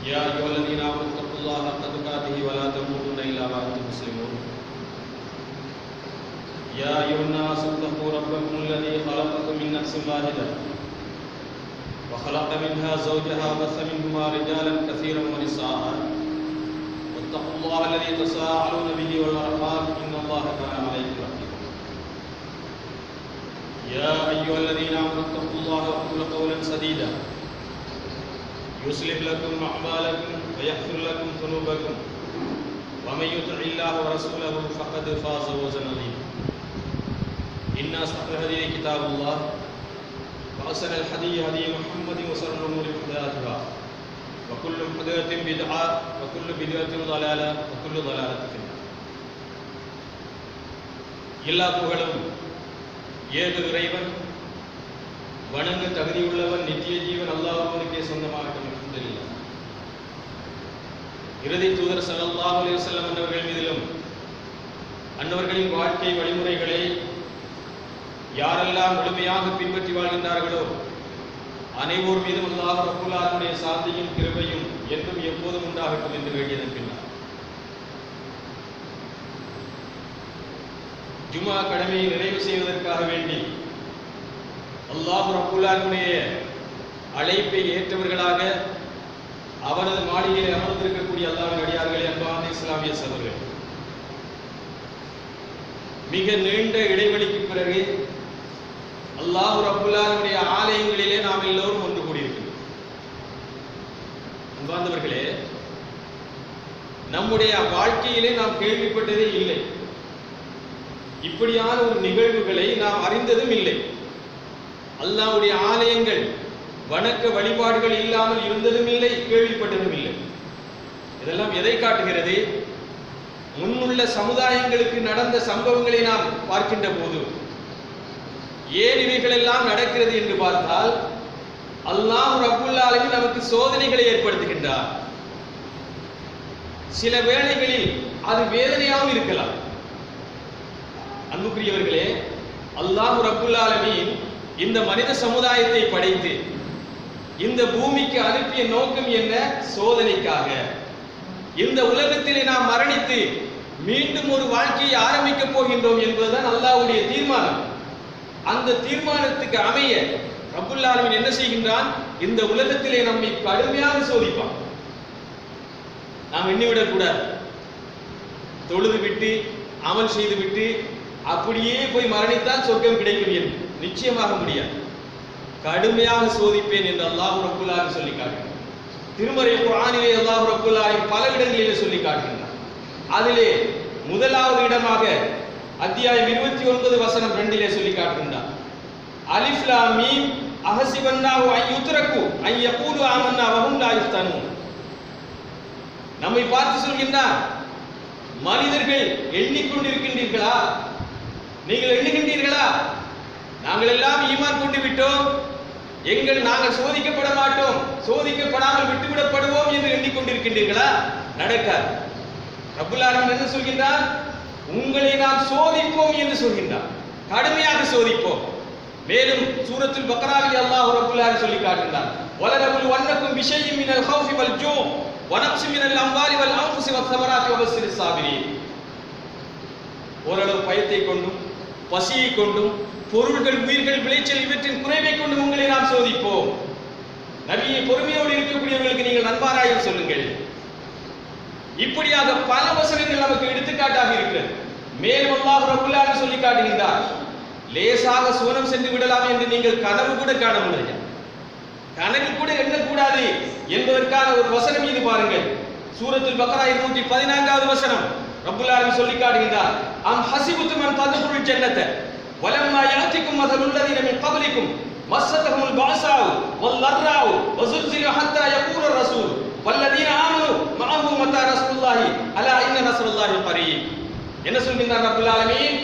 يا أيها الذين آمنوا اتقوا الله حق تقاته ولا تموتن إلا وأنتم مسلمون يا أيها الناس اتقوا ربكم الذي خلقكم من نفس واحدة وخلق منها زوجها وبث منهما رجالا كثيرا ونساء واتقوا الله الذي تساءلون به والأرحام إن الله كان عليكم رقيبا يا أيها الذين آمنوا اتقوا الله وقولوا قولا سديدا يصلح لكم أعمالكم ويغفر لكم ذنوبكم ومن يطع الله ورسوله فقد فاز فوزا عظيما إن أصدق الحديث كتاب الله وأحسن الحديث هدي محمد وشر الأمور محدثاتها وكل محدثة بدعة وكل بدعة ضلالة وكل ضلالة في النار. எல்லா புகழும் ஏக இறைவன் வணங்க தகுதியுள்ளவன் நித்திய ஜீவன் அல்லாஹ்வுக்கே சொந்தமாகட்டும். அல்ஹம்துலில்லாஹ். இறுதி தூதர் ஸல்லல்லாஹு அலைஹி வஸல்லம் அவர்கள் மீதிலும் அன்னவர்களின் வாழ்க்கை வழிமுறைகளை யாரெல்லாம் முழுமையாக பின்பற்றி வாழ்கின்றார்களோ அனைவரும் மீதும் அல்லாஹ் ரப்பல் ஆலமீனுடைய சாந்தியும் கிருபையும் என்றும் எப்போதும் உண்டாகட்டும் என்று வேண்டியதன் பின்னர் ஜும்ஆ கடமையை நிறைவு செய்வதற்காக வேண்டி அல்லாஹ் ரப்பல் ஆலமீனுடைய அழைப்பை ஏற்றவர்களாக அவனது மாளிகையில் அமர்ந்திருக்கக்கூடிய அல்லாஹ்வின் அடியார்களே, அன்பான இஸ்லாமிய சகோதரர்களே, மிக நீண்ட இடைவெளிக்கு பிறகு அல்லாஹ் ரப்பல் ஆலமீனுடைய ஆலயங்களிலே நாம் எல்லோரும் ஒன்று கூடியிருக்கிறோம். அன்பார்ந்தவர்களே, நம்முடைய வாழ்க்கையிலே நாம் கேள்விப்பட்டதே இல்லை, இப்படியான ஒரு நிகழ்வுகளை நாம் அறிந்ததும் இல்லை. அல்லாஹ்வுடைய ஆலயங்கள் வணக்க வழிபாடுகள் இல்லாமல் இருந்ததும் இல்லை, கேள்விப்பட்டதும் இல்லை. இதெல்லாம் எதை காட்டுகிறது? முன்னுள்ள சமுதாயங்களுக்கு நடந்த சம்பவங்களை நாம் பார்க்கின்ற போது ஏன் இவைகள் எல்லாம் நடக்கிறது என்று பார்த்தால், அல்லாஹ் ரப்பல் ஆலமீன் நமக்கு சோதனைகளை ஏற்படுத்துகின்றார். சில வேளைகளில் அது வேதனையாகவும் இருக்கலாம். அன்புக்குரியவர்களே, அல்லாஹ் ரப்பல் ஆலமீன் இந்த மனித சமுதாயத்தை படைத்து இந்த பூமிக்கு அனுப்பிய நோக்கம் என்ன? சோதனைக்காக. இந்த உலகத்திலே நாம் மரணித்து மீண்டும் ஒரு வாழ்க்கையை ஆரம்பிக்க போகின்றோம் என்பதுதான் அல்லாஹ்வுடைய தீர்மானம். அந்த தீர்மானத்துக்கு அமைய ரப்பல் ஆலமீன் என்ன செய்கின்றான்? இந்த உலகத்திலே நம்மை கடுமையாக சோதிப்பான். நாம் எண்ணிவிடக் கூடாது, தொழுது விட்டு அமல் செய்து விட்டு அப்படியே போய் மரணித்தால் சொர்க்கம் கிடைக்கும் என்று நிச்சயமாக முடியாது. கடுமையாக சோதிப்பேன் என்று அல்லாஹ் ரப்பல் ஆலமீன் சொல்லி காட்டுகிறார். திருமறை குர்ஆனிலே அல்லாஹ் ரப்பல் ஆலமீன் பல இடங்களிலே சொல்லி காட்டுகிறார். அதிலே முதலாவது இடமாக அத்தியாயம் 29 வசனம் 2 சொல்லி காட்டுகின்றார். அலிஃப் லாம் மீம் அஹஸிபன்னாஹு அன் யுத்ரகு அன் யகூலு ஆமன்னா வஹும் லா யுஃப்தனூன். நம்மை பார்த்து சொல்கின்றார், மனிதர்கள் எண்ணிக்கொண்டிருக்கின்றீர்களா? நீங்கள் எண்ணுகின்றீர்களா நாங்கள் எல்லாம் ஈமான் கொண்டு விட்டோம், நாங்கள் சோதிக்கப்பட மாட்டோம், சோதிக்கப்படாமல் விட்டுவிடப்படுவோம் என்று எண்ணிக்கொண்டிருக்கின்றீர்களா? நடக்காது. ரப்பல் ஆலமீன் என்ன சொல்கின்றார்? உங்களை நாம் சோதிப்போம் என்று சொல்கின்றார், கடுமையாக சோதிப்போம். மேலும் சூரத்துல் பக்ராவில் அல்லாஹ் ரப்பல் ஆலமீன் சொல்லி காட்டுகின்றார், வலனகுல் வன்னக்கும் பிஷைஇன் மினல் ஹௌஃபி வல் ஜூ வ நக்ஸின் மினல் அம்வாலி வல் அன்ஃபுஸி வஸ் ஸமராத்தி வபஷ்ஷிரிஸ் சாபிரீன். ஓரளவு பயத்தை கொண்டும் பசியை கொண்டும் பொருள்கள் உயிர்கள் விளைச்சல் இவற்றின் குறைவை கொண்டு உங்களை நாம் சோதிப்போம். நபியை பொறுமையோடு இருக்கக்கூடியவர்களுக்கு நீங்கள் நன்மாராயம் சொல்லுங்கள். இப்படியாக பல வசனங்கள் நமக்கு எடுத்துக்காட்டாக இருக்கிறது. மேலும் அல்லாஹ் ரப்பல் ஆலமீன் சொல்லி காட்டுகின்றார், லேசாக சுவனம் சென்று விடலாம் என்று நீங்கள் கனவு கூட காண முடியாது, கனவு கூட எண்ணக்கூடாது என்பதற்கான ஒரு வசனம் இது பாருங்கள். சூரத்துல் பக்ரா 214வது வசனம் ரப்பல் ஆலமீன் சொல்லி காட்டுகின்றார், அம் ஹஸிபுதும் அன் ததுகுல் ஜன்னத வலம்மா யாத்திக்கும் மஸலுல் லதீன மின் கப்லிக்கும் மஸ்ஸதஹுல் பஅஸாஉ வல் லர்ராஉ வஸுல்ஸிலு ஹத்தா யகூல ரசூல் வல்லதீன ஆமனு மஅஹு மத்தா ரசூலுல்லாஹி அலா இன்ன நஸ்ருல்லாஹி கரீப். என்ன சொல்கின்றார் ரப்பல் ஆலமீன்?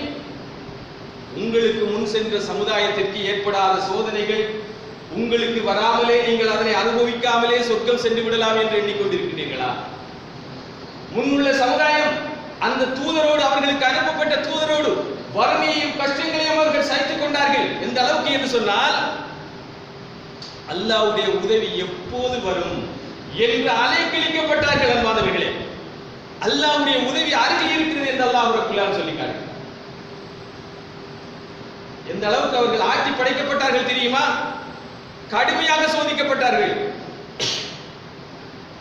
உங்களுக்கு முன் சென்ற சமுதாயத்திற்கு ஏற்படாத சோதனைகள் உங்களுக்கு வராமலே நீங்கள் அதனை அனுபவிக்காமலே சொர்க்கம் சென்று விடலாம் என்று எண்ணிக்கொண்டிருக்கிறீர்களா? முன்னுள்ள சமுதாயம் அந்த தூதரோடு, அவர்களுக்கு அனுப்பப்பட்ட தூதரோடு வறுமையையும் கஷ்டங்களையும் அவர்கள் சகித்துக் கொண்டார்கள். எந்த அளவுக்கு என்று சொன்னால், அல்லாஹ்வுடைய உதவி எப்போது வரும், என்று அலைக்கழிக்கப்பட்டார்கள். அன்பானவர்களே, அல்லாஹ்வுடைய உதவி அருகில் இருக்கிறது என்று அல்லாஹ் ரப்பல் ஆலமீன் சொல்லி காட்டுகிறார். எந்த அளவுக்கு அவர்கள் ஆட்டி படைக்கப்பட்டார்கள் தெரியுமா? கடுமையாக சோதிக்கப்பட்டார்கள்.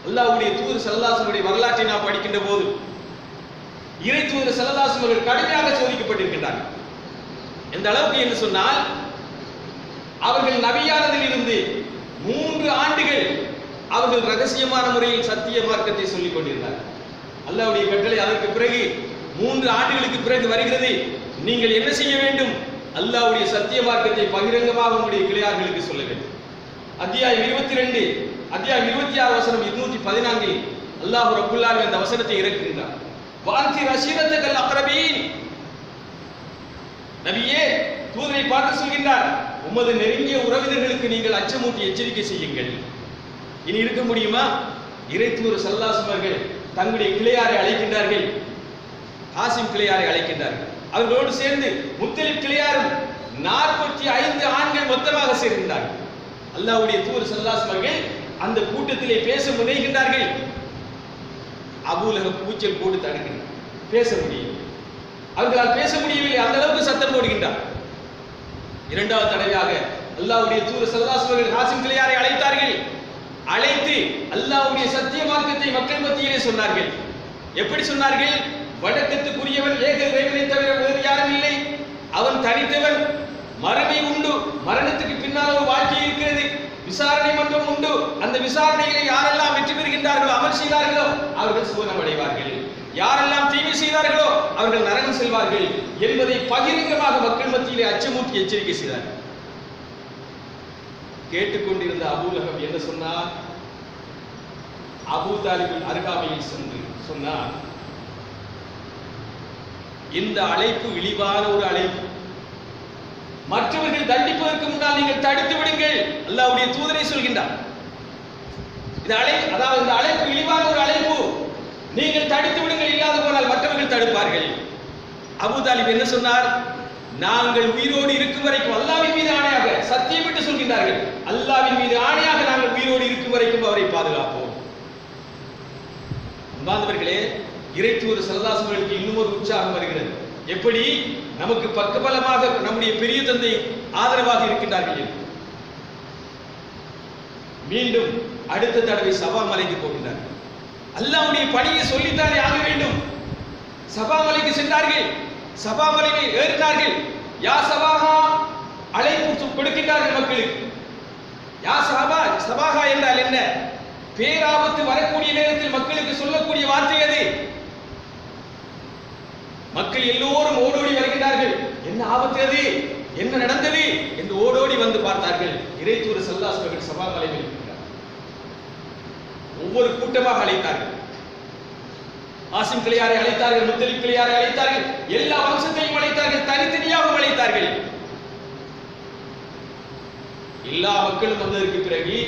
அல்லாஹ்வுடைய தூதர் ஸல்லல்லாஹு அலைஹி வஸல்லம் வரலாற்றை நாம் படிக்கின்ற போது இறை தூதர் ஸல்லல்லாஹு அலைஹி வஸல்லம் கடுமையாக சோதிக்கப்பட்டிருக்கிறார்கள். எந்த அளவுக்கு என்று சொன்னால், அவர்கள் நபியானதில் இருந்து 3 ஆண்டுகள் அவர்கள் ரகசியமான முறையில் சத்திய மார்க்கத்தை சொல்லிக் கொண்டிருந்தார்கள். அல்லாஹ்வுடைய கட்டளை அதற்கு பிறகு 3 ஆண்டுகளுக்கு பிறகு வருகிறது. நீங்கள் என்ன செய்ய வேண்டும்? அல்லாஹ்வுடைய சத்திய மார்க்கத்தை பகிரங்கமாக உங்களுடைய கிளையார்களுக்கு சொல்ல வேண்டும். அத்தியாயம் 22 அத்தியாயம் 26 வசனம் 214 அல்லாஹ் ரப்பல் ஆலமீன் அந்த வசனத்தை இறக்குகின்றார். வாந்தி ரஷீதத்தல் அக்ரபீன், நபியே தூதரை பார்த்து சொல்கின்றார், உமது நெருங்கிய உறவினர்களுக்கு நீங்கள் அச்சமூட்டி எச்சரிக்கை செய்யுங்கள். இனி இருக்க முடியுமா? இறை தூதர் ஸல்லல்லாஹு அலைஹி வஸல்லம் தங்களுடைய கிளையாரை அழைக்கின்றார்கள். ஹாசிம் கிளையாரை அழைக்கின்றார்கள். அவர்களோடு சேர்ந்து முத்தலிப் கிளையாரும் 45 ஆண்கள் மொத்தமாக சேர்கின்றார்கள். அல்லாஹ்வுடைய தூதர் ஸல்லல்லாஹு அலைஹி வஸல்லம் அந்த கூட்டத்திலே பேச முனைகின்றார்கள். அபூ லஹப் கூச்சல் போட்டு தடுக்கிறார். பேச முடியவில்லை, அவர்களால் பேச முடியவில்லை. அந்த அளவுக்கு சத்தம் போடுகின்றார். இரண்டாவது தடவையாக அல்லாஹ்வுடைய தூதர் ஸல்லல்லாஹு அலைஹி வஸல்லம் ஹாசிம் கிளையாரை அழைத்தார்கள். அழைத்து அல்லாஹ்வுடைய சத்திய மார்க்கத்தை மக்கள் மத்தியிலே சொன்னார்கள். எப்படி சொன்னார்கள்? வணக்கத்துக்குரியவன் ஏக இறைவனை தவிர வேறு யாரும் இல்லை, அவன் தனித்தவன், மறுமை உண்டு, மரணத்துக்கு பின்னால் ஒரு வாழ்க்கை இருக்கிறது, விசாரணை மன்றம் உண்டு, அந்த விசாரணைகளை யாரெல்லாம் வெற்றி பெறுகின்றார்களோ, அமல் செய்தார்களோ அவர்கள் சுவனம் அடைவார்கள், யாரெல்லாம் தீமை செய்தார்களோ அவர்கள் நரகம் செல்வார்கள் என்பதை பகிரங்கமாக மக்கள் மத்தியிலே அச்சமூட்டி எச்சரிக்கை செய்தார்கள். கேட்டுக்கொண்டிருந்த அபூ லஹப் என்ன சொன்னார்? அபூ தாலிபின் அருகாமையில் சென்று சொன்னார், இந்த அழைப்பு இழிவான ஒரு அழைப்பு, மற்றவர்கள் தண்டிப்பதற்கு முன்னால் நீங்கள் தடுத்து விடுங்கள். அல்லாஹ்வுடைய தூதரை சொல்கின்றார். இந்த அழைப்பு இழிவான ஒரு அழைப்பு, நீங்கள் தடுத்து விடுங்கள், இல்லாத போனால் மற்றவர்கள் தடுப்பார்கள். அபூ தாலிப் என்ன சொன்னார்? நாங்கள் உயிரோடு இருக்கும் வரைக்கும், அல்லாஹ்வின் மீது ஆணையாக சத்தியமிட்டு சொல்கின்றார்கள், அல்லாஹ்வின் மீது ஆணையாக நாங்கள் உயிரோடு இருக்கும் வரைக்கும் அவரை பாதுகாப்போம். அன்பார்ந்தவர்களே, இறை தூதர் ஸல்லல்லாஹு அலைஹி வஸல்லம் இன்னும் ஒரு உற்சாகம் வருகிறது. எப்படி நமக்கு பக்கபலமாக நம்முடைய பெரிய தந்தை ஆதரவாக இருக்கின்றார்கள். மீண்டும் அடுத்த தடவை சபா மலைக்கு போகின்றார்கள். அல்லாஹ்வுடைய பணியை சொல்லித்தானே ஆக வேண்டும். சபா மலைக்கு சென்றார்கள். சபா மலையை ஏறினார்கள். யா சபாஹா, அழைப்பு கொடுக்கின்றார்கள் மக்களுக்கு. யா சபாஹா என்றால் என்ன? பேராபத்து வரக்கூடிய நேரத்தில் மக்களுக்கு சொல்லக்கூடிய வார்த்தை அது. மக்கள் எல்லோரும் ஓடோடி வருகிறார்கள். என்ன ஆபத்து அது, என்ன நடந்தது என்று ஓடோடி வந்து பார்த்தார்கள். இறை தூதர் ஸல்லல்லாஹு அலைஹி வஸல்லம் சபா மலையில் இருக்கிறார். ஒவ்வொரு கூட்டமாக அழைத்தார்கள். ஆசிம் கிளையாரை அழைத்தார்கள், முத்தலிப் கிளையாரை அழைத்தார்கள், எல்லா வம்சத்தையும் அழைத்தார்கள், தனித்தனியாக அழைத்தார்கள். எல்லா மக்களும் வந்ததற்கு பிறகு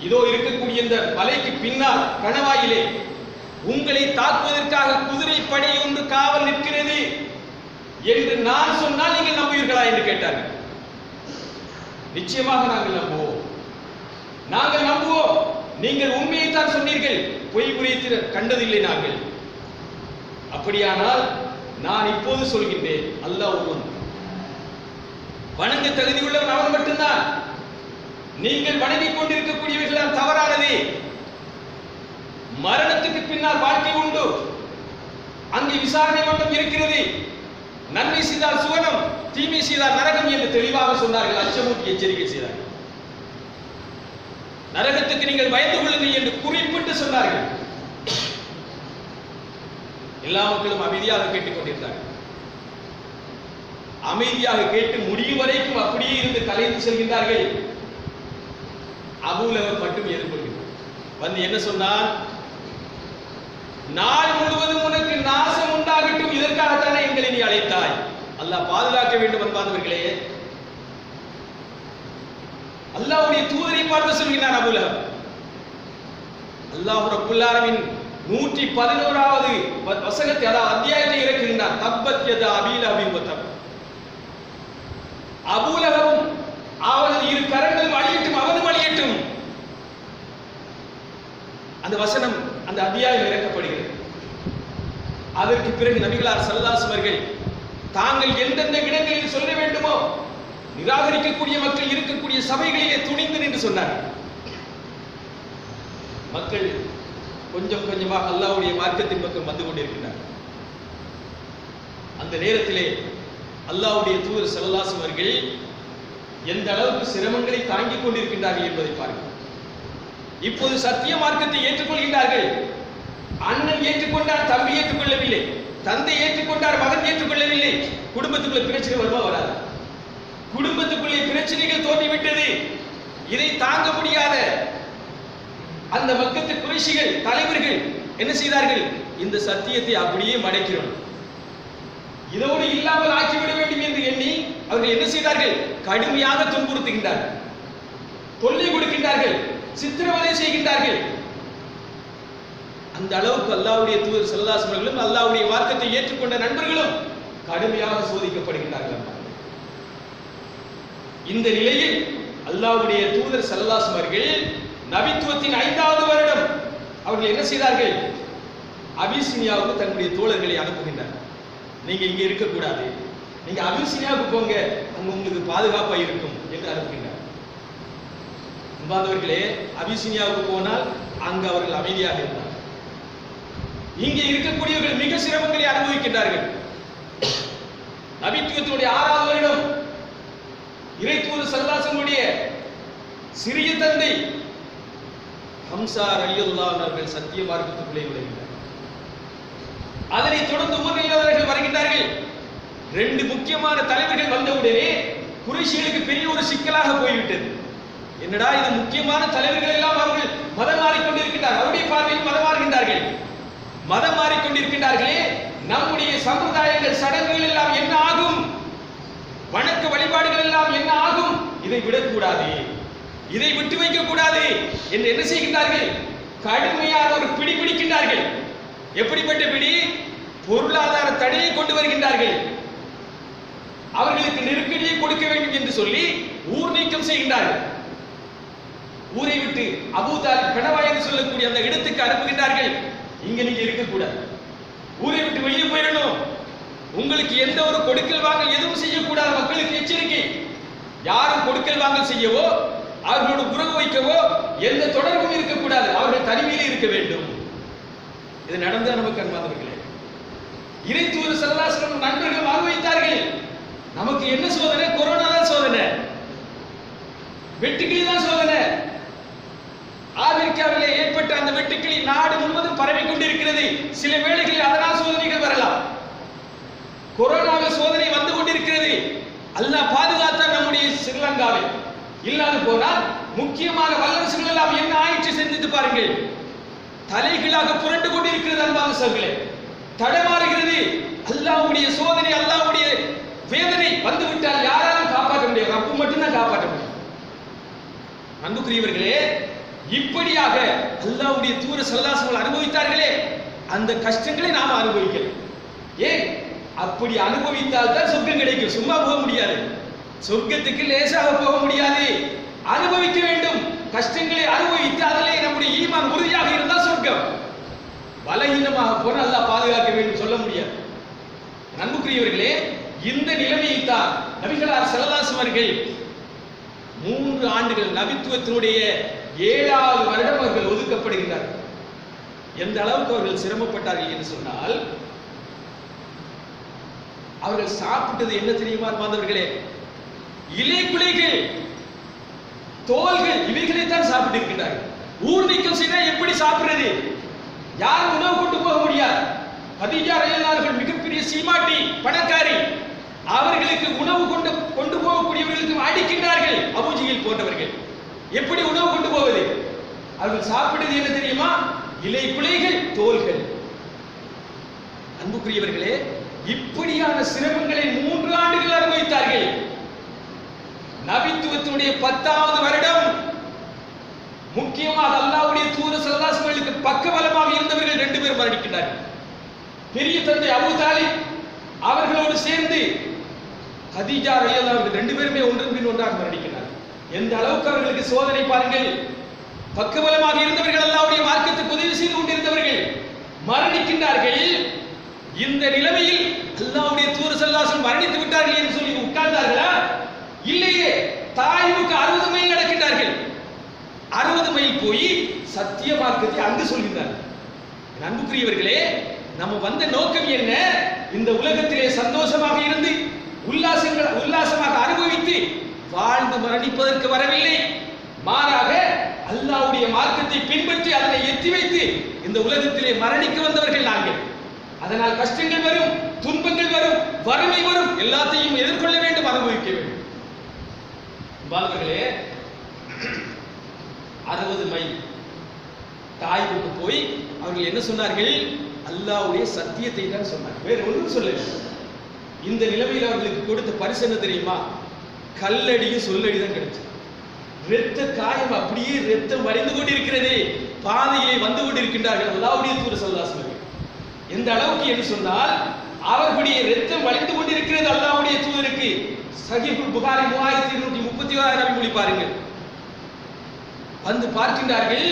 இதோ இருக்கக்கூடிய இந்த மலைக்கு பின்னால் கணவாயிலே உங்களை தாக்குவதற்காக குதிரை படை ஒன்று காவல் நிற்கிறது என்று நான் சொன்னால் நீங்கள் நம்புவீர்களா என்று கேட்டார்கள். நிச்சயமாக நாங்கள் நம்புவோம், நீங்கள் உண்மையை தான் சொன்னீர்கள், பொய் புரியத்தில் கண்டதில்லை நாங்கள். அப்படியானால் நான் இப்போது சொல்கின்றேன், அல்லாஹ் ஒருவன், வணங்க தகுதி உள்ளவன் அவன் மட்டும்தான். நீங்கள் வணங்கிக் கொண்டிருக்கக்கூடியவர்கள் தவறானது. மரணத்துக்கு பின்னால் வாழ்க்கை உண்டு, அங்கே விசாரணை மட்டும் இருக்கிறது. நன்மை செய்தால் சுவனம், தீமை செய்தால் நரகம் என்று தெளிவாக சொன்னார்கள். அச்சமூட்டி எச்சரிக்கை செய்தார்கள். நரகத்துக்கு நீங்கள் பயந்து கொள்ளுங்கள் என்று குறிப்பிட்டு சொன்னார்கள். எல்லா மக்களும் அமைதியாக கேட்டுக் கொண்டிருந்தார்கள். அமைதியாக கேட்டு முடியும் வரைக்கும் அப்படியே இருந்து கலைந்து செல்கின்றார்கள். அபூ லஹப் மட்டும் எதிர்கொள்கிறார். வந்து என்ன சொன்னார்? நாள் முழுவதும் உனக்கு நாசம் உண்டாகட்டும், இதற்காகத்தானே எங்களை நீ அழைத்தாய். அல்லாஹ் பாதுகாக்க வேண்டும். அன்பார்ந்தவர்களே, அல்லாஹ்வுடைய தூதரை பார்த்து சொல்கிறார் அபூ லஹப். அல்லாஹ் ரப்பல் ஆலமீன் 111வது வசனத்தை, அதாவது அத்தியாயத்தை இறக்குகின்றார். தப்பத் யதா அபீ லஹபின் வ தப். அபூ லஹபும் அவனது இரு கரங்களும் அழியட்டும், அவனும் அழியட்டும். வசனம், அந்த அத்தியாயம் இறக்கப்படுகிறது. அதற்கு பிறகு நபிகளார் ஸல்லல்லாஹு அலைஹி வஸல்லம் தாங்கள் எந்தெந்த இடங்களில் சொல்ல வேண்டுமோ நிராகரிக்கக்கூடிய மக்கள் இருக்கக்கூடிய சபைகளிலே துணிந்து நின்று சொன்னார். மக்கள் கொஞ்சம் கொஞ்சமாக அல்லாஹ்வுடைய மார்க்கத்தின் பக்கம் வந்து கொண்டிருக்கிறார். அந்த நேரத்திலே அல்லாஹ்வுடைய தூதர் ஸல்லல்லாஹு அலைஹி வஸல்லம் எந்த அளவுக்கு சிரமங்களை தாங்கிக் கொண்டிருக்கின்றார்கள் என்பதை பாருங்கள். இப்போது சத்திய மார்க்கத்தை ஏற்றுக்கொள்கின்றார்கள். அண்ணன் ஏற்றுக்கொண்டார், தம்பி ஏற்றுக்கொள்ளவில்லை. தந்தை ஏற்றுக்கொண்டார், மகன் ஏற்றுக்கொள்ளவில்லை. குடும்பத்துக்குள்ள பிரச்சனை வருமா வராது? குடும்பத்துக்குள்ளே பிரச்சனைகள் தோன்றிவிட்டது. இதை தாங்க முடியாத அந்த மக்கத்து குறைஷிகள் தலைவர்கள் என்ன செய்தார்கள்? இந்த சத்தியத்தை அப்படியே மடைக்கிறோம், இதோடு இல்லாமல் ஆக்கிவிட வேண்டும் என்று எண்ணி அவர்கள் என்ன செய்தார்கள்? கடுமையாக துன்புறுத்துகின்றார்கள், தொல்லை கொடுக்கின்றார்கள், சித்திரவதை செய்கின்றார்கள். அந்த அளவுக்கு அல்லாஹ்வுடைய தூதர் ஸல்லல்லாஹு அலைஹி வஸல்லம் அல்லாஹ்வுடைய மார்க்கத்தை ஏற்றுக்கொண்ட நண்பர்களும் கடுமையாக சோதிக்கப்படுகின்றார்கள். இந்த நிலையில் அல்லாஹ்வுடைய தூதர் ஸல்லல்லாஹு அலைஹி வஸல்லம் நபித்துவத்தின் 5வது வருடம் அவர்கள் என்ன செய்தார்கள்? அபிசீனியாவுக்கு தன்னுடைய தோழர்களை அனுப்புகின்றார்கள். நீங்க இங்க இருக்கக்கூடாது, நீங்க அபிசீனியாவுக்கு போங்க, அங்க உங்களுக்கு பாதுகாப்பா இருக்கும் என்று அனுப்புகின்றார். அன்பார்ந்தவர்களே, அபிசீனியாவுக்கு போனால் அங்கு அவர்கள் அமைதியாக இருந்தார். இங்கே இருக்கக்கூடியவர்கள் மிக சிரமங்களை அனுபவிக்கின்றார்கள். நபித்துவத்தினுடைய 6வது வருடம் இறை தூதர் ஸல்லல்லாஹு அலைஹி வஸல்லம் சிறிய தந்தை ஹம்சா ரலியல்லாஹு அன்ஹு அவர்கள் சத்திய மார்க்கத்துக்குள்ளே நுழைகின்றார். அதனைத் தொடர்ந்து உமர் வருகின்றார்கள். 2 முக்கியமான தலைவர்கள் வந்தவுடனே குறைஷிகளுக்கு பெரிய ஒரு சிக்கலாக போய்விட்டது. என்னடா இது, முக்கியமான தலைவர்கள் எல்லாம் அவர்கள் மதம் மாறிக்கொண்டிருக்கின்றார்கள். அவருடைய பார்வையில் மதம் மாறுகின்றார்கள். மதம் மாறிக்கொண்டிருக்கின்றார்களே, நம்முடைய சம்பிரதாயங்கள் சடங்குகள் எல்லாம் என்ன ஆகும்? வணக்க வழிபாடுகள் எல்லாம் என்ன ஆகும்? இதை விடக்கூடாது, இதை விட்டு வைக்க கூடாது என்று என்ன செய்கின்றார்கள்? கடுமையான ஒரு பிடி பிடிக்கின்றார்கள். எப்படிப்பட்ட பிடி? பொருளாதார தடையை கொண்டு வருகின்றார்கள். அவர்களுக்கு நெருக்கடியை கொடுக்க வேண்டும் என்று சொல்லி ஊர் நீக்கம் செய்கின்றார்கள். ஊரை விட்டு அபூ தாலிப் கணவாய் என்று சொல்லக்கூடிய அந்த இடத்துக்கு அனுப்புகின்றார்கள். இங்க நீங்க இருக்கக்கூடாது, ஊரை விட்டு வெளியே போயிடணும், உங்களுக்கு எந்த ஒரு கொடுக்கல் வாங்கல் எதுவும் செய்யக்கூடாது. மக்களுக்கு எச்சரிக்கை, யாரும் கொடுக்கல் வாங்கல் செய்யவோ அவர்களோடு உறவு வைக்கவோ எந்த தொடர்பும் இருக்கக்கூடாது, அவர்கள் தனிமையில் இருக்க வேண்டும். இது நடந்த நமக்கு அன்பார்ந்தவர்களே, இறை தூதர் ஸல்லல்லாஹு அலைஹி வஸல்லம் நண்பர்கள் அனுபவித்தார்கள். நமக்கு என்ன சோதனை? கொரோனா தான் சோதனை, வெட்டுக்கிளி தான் சோதனை. ஆப்பிரிக்காவிலே ஏற்பட்ட அந்த வெட்டுக்கிளி நாடு முழுவதும் பரவி கொண்டிருக்கிறது. சில வேளைகளில் அதனால் சோதனைகள் வரலாம். கொரோனாவில் சோதனை வந்து கொண்டிருக்கிறது. அல்லாஹ் பாதுகாத்தார் நம்முடைய ஸ்ரீலங்காவை. இல்லாது போனால் முக்கியமான வல்லரசுகள் எல்லாம் என்ன ஆயிற்று சிந்தித்து பாருங்கள். தலைகளாக புரண்டு கொண்டிருக்கிறது அன்பான சகோதரர்களே, தடமாறுகிறது. அல்லாஹ்வுடைய சோதனை, அல்லாஹ்வுடைய வேதனை வந்துவிட்டால் யாராலும் காப்பாற்ற முடியாது, ரப்பு மட்டும்தான் காப்பாற்ற முடியும். அன்புக்குரியவர்களே, இப்படியாக அல்லாஹ்வுடைய தூதர் ஸல்லல்லாஹு அலைஹி வஸல்லம் அனுபவித்தார்களே, அந்த கஷ்டங்களை நாம் அனுபவிக்கலாம். ஏன்? அப்படி அனுபவித்தால் தான் சொர்க்கம் கிடைக்கும். சும்மா போக முடியாது, சொர்க்கத்துக்கு லேசாக போக முடியாது, அனுபவிக்க வேண்டும். கஷ்டங்களை அனுபவித்து அதிலே நம்முடைய ஈமான் உறுதியாக இருந்தால் சொர்க்கம். பலகீனமாக போன அல்லாஹ் பாதுகாக்க வேண்டும், சொல்ல முடியாது. அன்புக்குரியவர்களே, இந்த நிலைமையை தான் நபிகளார் ஸல்லல்லாஹு அலைஹி வஸல்லம் 3 ஆண்டுகள் நபித்துவத்தினுடைய 7வது வருடம் அவர்கள் ஒதுக்கப்படுகிறார்கள். எந்த அளவுக்கு அவர்கள் சிரமப்பட்டார்கள் என்று சொன்னால், அவர்கள் சாப்பிட்டது என்ன தெரியுமா மாந்தவர்களே? இலை குலைகள், தோல்கள், இவைகளை தான் சாப்பிட்டு இருக்கிறார்கள். ஊர் நீக்கம் செய்தால் எப்படி சாப்பிடுறது? யாரும் உணவு கொண்டு போக முடியாது. கதீஜா ரலியல்லாஹு அன்ஹா மிகப்பெரிய சீமாட்டி, பணக்காரி. அவர்களுக்கு உணவு கொண்டு போகக்கூடியவர்களுக்கு அடிக்கின்றார்கள் அபூஜஹல் போன்றவர்கள். எப்படி உணவு கொண்டு போவது? அவர்கள் சாப்பிடுவது என்ன தெரியுமா? இலை குலைகள், தோல்கள். அன்புக்குரியவர்களே, இப்படியான சிரமங்களை 3 ஆண்டுகள் அனுபவித்தார்கள். நபித்துவத்தினுடைய 10வது வருடம் முக்கியமாக அல்லாஹ்வுடைய தூதர் ஸல்லல்லாஹு அலைஹி வஸல்லம் பக்கபலமாக இருந்தவர்கள் 2 பேர் மரணிக்கின்றார்கள். பெரிய தந்தை அபூ தாலிப் அவர்களோடு சேர்ந்து கதீஜா ரலியல்லாஹு அன்ஹா 2 பேருமே ஒன்றன் பின் ஒன்றாக மரணிக்கிறார்கள். எந்த அளவுக்கு அவர்களுக்கு சோதனை பாருங்கள். பக்கபலமாக இருந்தவர்கள், அல்லாஹ்வுடைய மார்க்கத்துக்கு உதவி செய்து கொண்டிருந்தவர்கள் மரணிக்கின்றார்கள். இந்த நிலைமையில் அல்லாஹ்வுடைய தூதர் ஸல்லல்லாஹு அலைஹி வஸல்லம் மரணித்து விட்டார்கள் என்று சொல்லி உட்கார்ந்தார்களா? இல்லையே. தாயிஃபுக்கு 60 மைல் நடக்கின்றார்கள். 60 மைல் போய் சத்திய மார்க்கத்தை அங்கு சொல்கின்றார்கள். அன்புக்குரியவர்களே, நம்ம வந்த நோக்கம் என்ன? இந்த உலகத்திலே சந்தோஷமாக இருந்து உல்லாசமாக அனுபவித்து வாழ்ந்து மரணிப்பதற்கு வரவில்லை. மாறாக அல்லாஹ்வுடைய மார்க்கத்தை பின்பற்றி அதனை எத்தி வைத்து இந்த உலகத்திலே மரணிக்க வந்தவர்கள் நாங்கள். அதனால் கஷ்டங்கள் வரும், துன்பங்கள் வரும், வறுமை வரும், எல்லாத்தையும் எதிர்கொள்ள வேண்டும், அனுபவிக்க வேண்டும். பாலர்களே, 60 மைல் தாயிஃபுக்கு போய் அவர்கள் என்ன சொன்னார்கள்? அல்லாஹ்வுடைய சத்தியத்தை தான் சொன்னார்கள், வேற ஒன்றும் சொல்லல. இந்த நிலைமையில் அவர்களுக்கு கொடுத்த பரிசு என்ன தெரியுமா? கல்லடியும் சொல்லடி தான் கிடைச்சது. இரத்த காயம் அப்படியே இரத்தம் வடிந்து கொண்டிருக்கிறது. பாதையிலே வந்து கொண்டிருக்கின்றார்கள் அல்லாஹ்வுடைய தூதர் ஸல்லல்லாஹு அலைஹி வஸல்லம். எந்த அளவுக்கு என்று சொன்னால் அவர்களுடைய இரத்தம் வடிந்து கொண்டிருக்கிறது அல்லாஹ்வுடைய தூதருக்கு. சஹீஹுல் புகாரி 3236 நபி பாருங்கள். வந்து பார்க்கின்றார்கள்,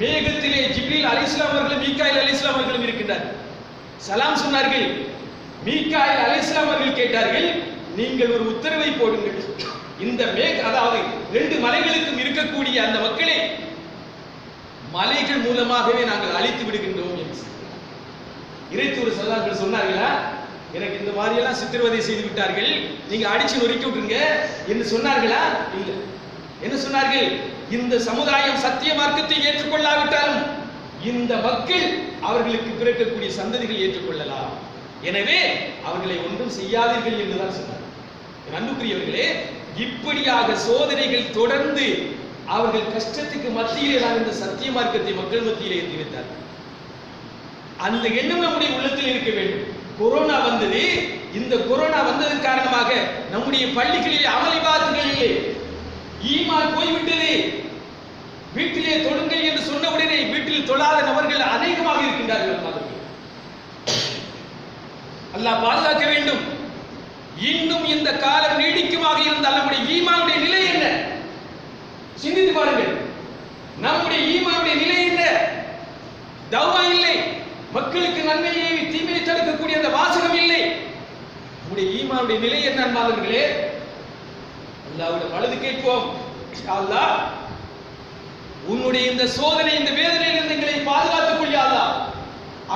மேகத்திலே ஜிப்ரீல் அலைஹிஸ்ஸலாம் அவர்களும் மீகாயில் அலைஹிஸ்ஸலாம் அவர்களும் இருக்கின்றார்கள். சலாம் சொன்னார்கள். மீகாயில் அலைஹிஸ்ஸலாம் அவர்கள் கேட்டார்கள், நீங்கள் ஒரு உத்தரவை போடுங்கள், இந்த அதாவது 2 மலைகளுக்கும் இருக்கக்கூடிய அந்த மக்களை மலைகள் மூலமாகவே நாங்கள் அழித்து விடுகின்றோம் என்று இறைத்தூதர் ஸல்லல்லாஹு சொன்னார்களா? எனக்கு இந்த மாதிரி எல்லாம் சித்திரவதை செய்து விட்டார்கள், நீங்க அடிச்சு நொறுக்கி விட்டுருங்க என்று சொன்னார்களா? இல்லை. என்ன சொன்னார்கள்? இந்த சமுதாயம் சத்திய மார்க்கத்தை ஏற்றுக்கொள்ளாவிட்டாலும் இந்த மக்கள் அவர்களுக்கு பிறக்கக்கூடிய சந்ததிகள் ஏற்றுக்கொள்ளலாம், எனவே அவர்களை ஒன்றும் செய்யாதீர்கள் என்றுதான் சொன்னார். அன்புக்குரியவர்களே, இப்படியாக சோதனைகள் தொடர்ந்து அவர்கள் கஷ்டத்துக்கு மத்தியிலே நான் இந்த சத்திய மார்க்கத்தை மக்கள் மத்தியிலே ஏற்றி வைத்தார்கள். அந்த எண்ணம் நம்முடைய உள்ளத்தில் இருக்க வேண்டும். கொரோனா வந்தது. இந்த கொரோனா வந்ததன் காரணமாக நம்முடைய பள்ளிகளிலே அமளிபாத்துகளிலே ஈமான் போய்விட்டது. வீட்டிலே தொழுங்கள் என்று சொன்ன உடனே வீட்டில் தொழாத நபர்கள் அநேகமாக இருக்கின்றார்கள். அல்லாஹ் பாதுகாக்க வேண்டும். இன்னும் இந்த காலம் நீடிக்குமாக இருந்தால் நம்முடைய ஈமானுடைய நிலை என்ன? சிந்தித்து பாருங்கள். நம்முடைய ஈமானுடைய நிலை என்ன? தௌவா இல்லை, மக்களுக்கு நன்மையை தீமையை தடுக்கக்கூடிய அந்த வாசகம் இல்லை. நம்முடைய ஈமானுடைய நிலை என்ன அன்பாளர்களே? அல்லாஹ்விடம் அழுது கேட்போம், அல்லாஹ் உன்னுடைய இந்த சோதனை, இந்த வேதனையிலிருந்து எங்களை பாதுகாத்துக் கொள் யா அல்லாஹ்,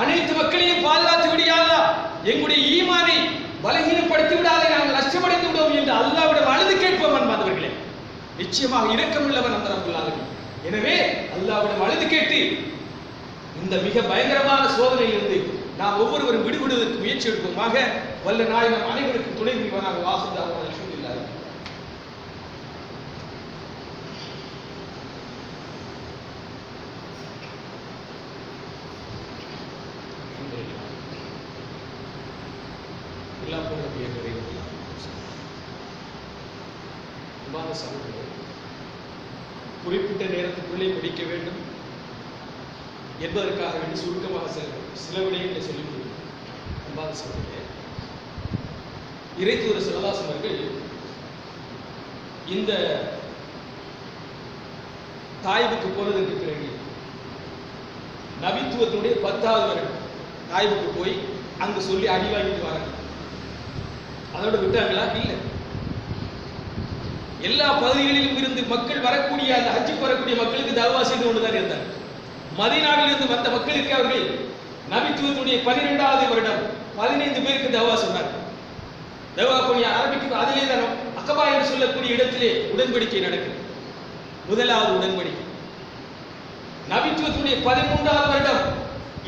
அனைத்து மக்களையும் பாதுகாத்து விடு யா அல்லாஹ், எங்களுடைய ஈமானை பலகீனப்படுத்தி விடாதே, நாங்கள் நஷ்டமடைந்து விடுவோம் என்று அல்லாஹ்விடம் அழுது கேட்போம் அன்பாளர்களே. நிச்சயமாக இரக்கமுள்ளவன் அந்த ரப்பல் ஆலமீன். எனவே அல்லாஹ்விடம் அழுது கேட்டு இந்த மிக பயங்கரமான சோதனையிலிருந்து நாம் ஒவ்வொருவரும் விடுபடுவதற்கு முயற்சி எடுப்போமாக. வல்ல நாய் நம் அனைவருக்கும் துணை புரிவானாக. வாசுதாவாக அல்ஹம்துலில்லாஹ். குறிப்பிட்ட நேரத்துக்குள்ளே முடிக்க வேண்டும் என்பதற்காக வேண்டி சுருக்கமாக சில விடயங்களை சொல்லி கொடுக்கிறேன். இறைத்தூதர் ஸல்லல்லாஹு அலைஹி அவர்கள் இந்த தாயிஃபுக்கு போனதற்கு பிறகு நபித்துவத்தினுடைய 10வது வருடம் தாயிஃபுக்கு போய் அங்கு சொல்லி அடி வாங்கிட்டு வராங்க. அதோட விட்டாங்களா? இல்லை. எல்லா பகுதிகளிலும் இருந்து மக்கள் வரக்கூடிய அந்த ஹஜ்ஜுக்கு வரக்கூடிய மக்களுக்கு தஅவா செய்து கொண்டுதான் இருந்தார். மதீனாவில் இருந்து வந்த மக்களுக்கு அவர்கள் நபித்துவத்துடைய 12வது வருடம் 15 பேருக்கு தஅவா சொன்னார். தஅவா பண்ணி ஆரம்பிக்கும். அதிலே தான் அகபா என்று சொல்லக்கூடிய இடத்திலே உடன்படிக்கை நடக்கிறது. முதலாவது உடன்படிக்கை. நபித்துவத்துடைய 13வது வருடம்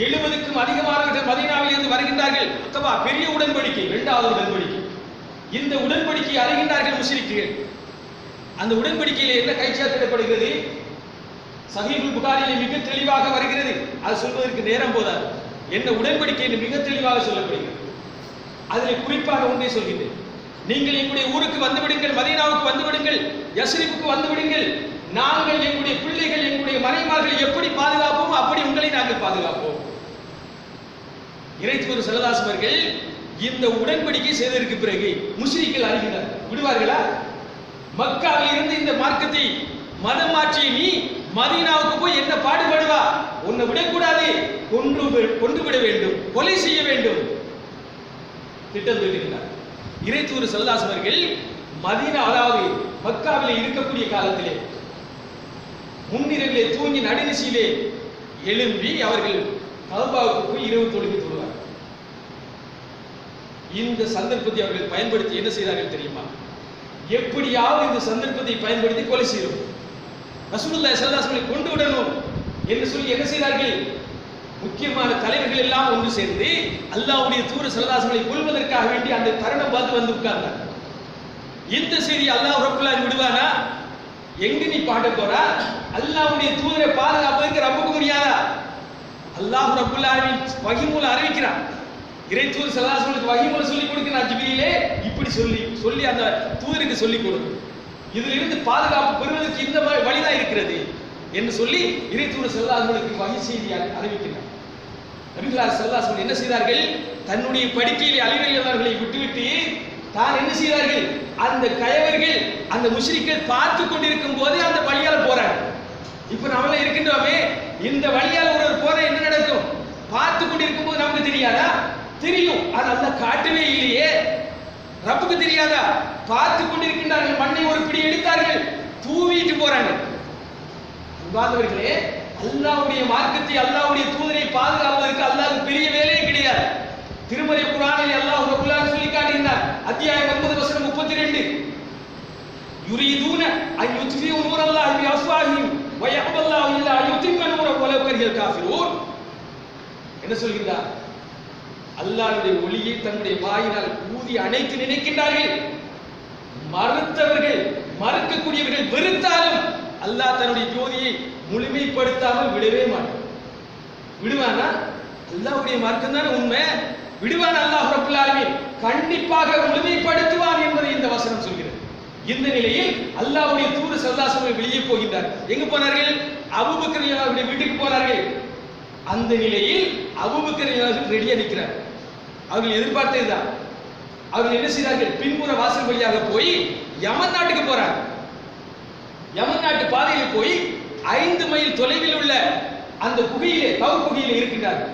70க்கும் அதிகமானவர்கள் மதீனாவில் இருந்து வருகின்றார்கள். அகபா பெரிய உடன்படிக்கை, 2வது உடன்படிக்கை. இந்த உடன்படிக்கை அறிகின்றார்கள் முஸ்லிம்கள். அந்த உடன்படிக்கையிலே என்ன கைச்சாத்திடப்படுகிறது? சஹீஹுல் புகாரியிலே மிக தெளிவாக வருகிறது. அது சொல்வதற்கு நேரம் போதாது. என்ன உடன்படிக்கையில் மிக தெளிவாக சொல்லப்படுகிறது. அதில் குறிப்பாக ஒன்றை சொல்கிறேன். நீங்கள் எங்களுடைய ஊருக்கு வந்து விடுங்கள், மதீனாவுக்கு வந்து விடுங்கள், யஸ்ரிபுக்கு வந்து விடுங்கள். நாங்கள் எங்களுடைய பிள்ளைகள், எங்களுடைய மனைமார்களை எப்படி பாதுகாப்போம் அப்படி உங்களை நாங்கள் பாதுகாப்போம். இறைத்தூதர் ஸல்லல்லாஹு அலைஹி அவர்கள் இந்த உடன்படிக்கை செய்ததற்கு பிறகு முஸ்லிம்கள் அறிகிறார். விடுவார்களா? மக்காவில் இருந்து இந்த மார்க்கத்தை மதம் மாற்றிய நீ மதீனாவுக்கு போய் என்ன பாடுபடுவா, உன்னை விடக்கூடாது, கொன்று விட வேண்டும், கொலை செய்ய வேண்டும் திட்டம் தீட்டுகிறார். இறை தூதர் ஸல்லல்லாஹு அலைஹி வஸல்லம் அவர்கள் மதீனா அதாவது மக்காவிலே இருக்கக்கூடிய காலத்திலே முன்னிரவிலே தூங்கி நடுநிசியிலே எழும்பி அவர்கள் கஅபாவுக்கு போய் இரவு தொழுகை தொழுவார். இந்த சந்தர்ப்பத்தை அவர்கள் பயன்படுத்தி என்ன செய்தார்கள் தெரியுமா? எப்படியாவது இந்த சந்தர்ப்பத்தை பயன்படுத்தி கொலை செய்யணும், ரசூலுல்லாஹி ஸல்லல்லாஹு அலைஹி வஸல்லம் கொண்டு விடணும் என்று சொல்லி என்ன செய்தார்கள்? முக்கியமான தலைவர்கள் எல்லாம் ஒன்று சேர்ந்து அல்லாஹ்வுடைய தூதர் ஸல்லல்லாஹு அலைஹி வஸல்லம் கொல்வதற்காக வேண்டி அந்த தருணம் பார்த்து வந்து உட்கார்ந்தார். இந்த செய்தி அல்லாஹ் ரப்பல் ஆலமீன் விடுவானா? எங்க நீ பாட போறா? அல்லாஹ்வுடைய தூதரை பாதுகாப்பதற்கு ரப்புக்கு முடியாதா? அல்லாஹ் ரப்பல் ஆலமீன் வஹி மூலம் அறிவிக்கிறான். இறை தூதர் ஸல்லல்லாஹு அலைஹி வஸல்லம் வஹி மூலம் சொல்லி கொடுக்கிறான். ஜிப்ரீலே இப்படி சொல்லி அந்த தூதருக்கு சொல்லி கொடு, இதிலிருந்து பாதுகாப்பு பெறுவதற்கு இந்த வழிதான் இருக்கிறது என்று சொல்லி இறை தூதர் ஸல்லல்லாஹு அலைஹி வஸல்லம் வஹி செய்தி அறிவிக்கிறார். நபிகளார் ஸல்லல்லாஹு அலைஹி வஸல்லம் என்ன செய்தார்கள்? தன்னுடைய படுக்கையில் அலி ரலியல்லாஹு அவர்களை விட்டுவிட்டு தான் என்ன செய்தார்கள்? அந்த கயவர்கள் அந்த முஷ்ரிக்கள் பார்த்து கொண்டிருக்கும் போதே அந்த வழியால போறாங்க. இப்ப நம்மள இருக்கின்றோமே, இந்த வழியால ஒரு போற என்ன நடக்கும்? பார்த்து கொண்டிருக்கும் போது நமக்கு தெரியாதா? தெரியும், ஆனா அல்லாஹ் காட்டவே இல்லையே. ரப்புக்கு தெரியாதா? பார்த்து கொண்டிருக்கின்றார்கள், மண்ணை ஒரு பிடி எடுத்தார்கள், தூவிட்டு போறாங்க. அன்பார்ந்தவர்களே, அல்லாஹ்வுடைய மார்க்கத்தை அல்லாஹ்வுடைய தூதரை பாதுகாப்பதற்கு அல்லாஹ்வுக்கு பெரிய வேலையே கிடையாது. திருமறை குர்ஆனில் அல்லாஹ் ரப்பல் ஆலமீன் சொல்லி காட்டுகிறார். அத்தியாயம் 9 வசனம் 32, யுரீதுன அன் யுத்ஃபிஉ நூரல்லாஹி பி அஃவாஹிஹிம் வ யஅபல்லாஹு இல்லா அன் யுத்திம்ம நூரஹு வலவ் கரிஹல் காஃபிரூன். என்ன சொல்கிறார்? அல்லாஹ்வுடைய ஒளியை தன்னுடைய வாயினால் ஊதி அணைத்து நினைக்கின்றார்கள். மறுத்தவர்கள், மறுக்கக்கூடியவர்கள் வெறுத்தாலும் அல்லாஹ் தன்னுடைய ஜோதியை முழுமைப்படுத்தாமல் விடவே மாட்டான். விடுவானா? அல்லாஹ்வுடைய மார்க்கம் தான் உண்மை. விடுவான் அல்லாஹ் ரப்பல் ஆலமீன்? கண்டிப்பாக முழுமைப்படுத்துவான் என்பதை இந்த வசனம் சொல்கிறது. இந்த நிலையில் அல்லாஹ்வுடைய தூதர் ஸல்லல்லாஹு அலைஹி வஸல்லம் வெளியே போகின்றார். எங்க போனார்கள்? அபூபக்கர் அவருடைய வீட்டுக்கு போனார்கள். அந்த நிலையில் அபூபக்கர் அவர்கள் ரெடியா நிற்கிறார். அவர்கள் எதிர்பார்த்ததுதான். அவர்கள் என்ன செய்தார்கள்? பின்புற வாசல் வழியாக போய் யமன் நாட்டுக்கு போறாங்க. யமன் நாட்டு பாதையில் போய் 5 மைல் தொலைவில் உள்ள அந்த குகையிலே, தௌர் குகையிலே இருக்கின்றார்கள்.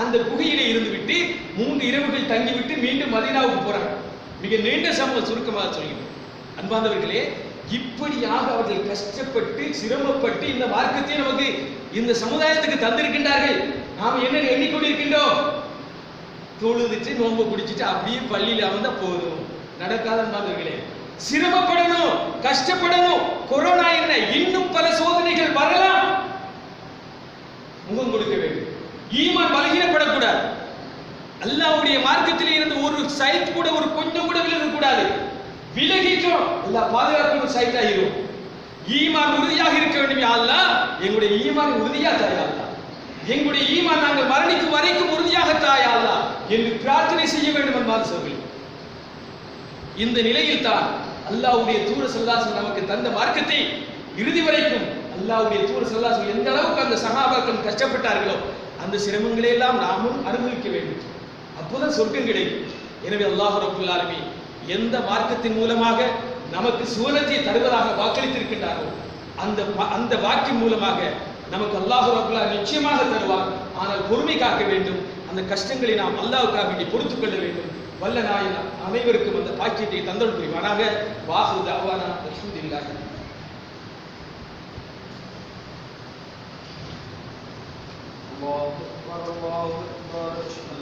அந்த குகையிலே இருந்துவிட்டு 3 இரவுகள் தங்கிவிட்டு மீண்டும் மதீனாவுக்கு போறாங்க. மிக நீண்ட சம்பவம் சுருக்கமாக சொல்கிறேன். அன்பார்ந்தவர்களே, இப்படியாக அவர்கள் கஷ்டப்பட்டு சிரமப்பட்டு இந்த மார்க்கத்தை நமக்கு இந்த சமுதாயத்துக்கு தந்திருக்கின்றார்கள். நாம் என்ன எண்ணிக்கொண்டிருக்கின்றோம்? தொழுதுட்டு நோன்பு குடிச்சிட்டு அப்படியே பள்ளியில் அமர்ந்தா போதும். நடக்காத அன்பார்ந்தவர்களே, சிரமப்படணும், கஷ்டப்படணும். கொரோனா என்ன, இன்னும் பல சோதனைகள் வரலாம். முகம் கொடுக்க வேண்டும். ஈமான் பலகீனப்படக்கூடாது. அல்லாஹ்வுடைய மார்க்கத்திலே இருந்து ஒரு சைட் கூட, ஒரு கொஞ்சம் கூட விலக கூடாது. விலகிட்டோம், அல்லாஹ் பாதுகாக்கணும், சைட் ஆகிரும். ஈமான் உறுதியாக இருக்க வேண்டும். யா அல்லாஹ், எங்களுடைய ஈமான் உறுதியா தாயா அல்லாஹ், எங்களுடைய ஈமான் நாங்கள் மரணிக்கும் வரைக்கும் உறுதியாக தாயா அல்லாஹ் என்று பிரார்த்தனை செய்ய வேண்டும் என்பார் சொல்கிறேன். இந்த நிலையில் தான் அல்லாஹ்வுடைய தூதர் ஸல்லல்லாஹு அலைஹி வஸல்லம் நமக்கு தந்த மார்க்கத்தை இறுதி வரைக்கும் அல்லாஹ்வுடைய தூதர் ஸல்லல்லாஹு அலைஹி வஸல்லம் எந்த அளவுக்கு அந்த சஹாபாக்கள் கஷ்டப்பட்டார்களோ அந்த சிரமங்களை எல்லாம் நாமும் அனுபவிக்க வேண்டும். அப்போதான் சொர்க்கம் கிடைக்கும். எனவே அல்லாஹ் ரப்பல் ஆலமீன் எந்த மார்க்கத்தின் மூலமாக நமக்கு சுவனத்தை தருவதாக வாக்களித்திருக்கின்றாரோ அந்த வாக்கின் மூலமாக நமக்கு அல்லாஹ் ரப்பல் ஆலமீன் நிச்சயமாக தருவார். ஆனால் பொறுமை காக்க வேண்டும். அந்த கஷ்டங்களை நாம் அல்லாஹ்வுக்காக வேண்டி பொறுத்துக் கொள்ள வேண்டும். வல்ல நாயன் அனைவருக்கும் அந்த பாக்கியத்தை தந்தல் புரிவானாக. வாஹு தஅவானா அல்ஹம்துலில்லாஹ். الله أكبر الله أكبر أشهد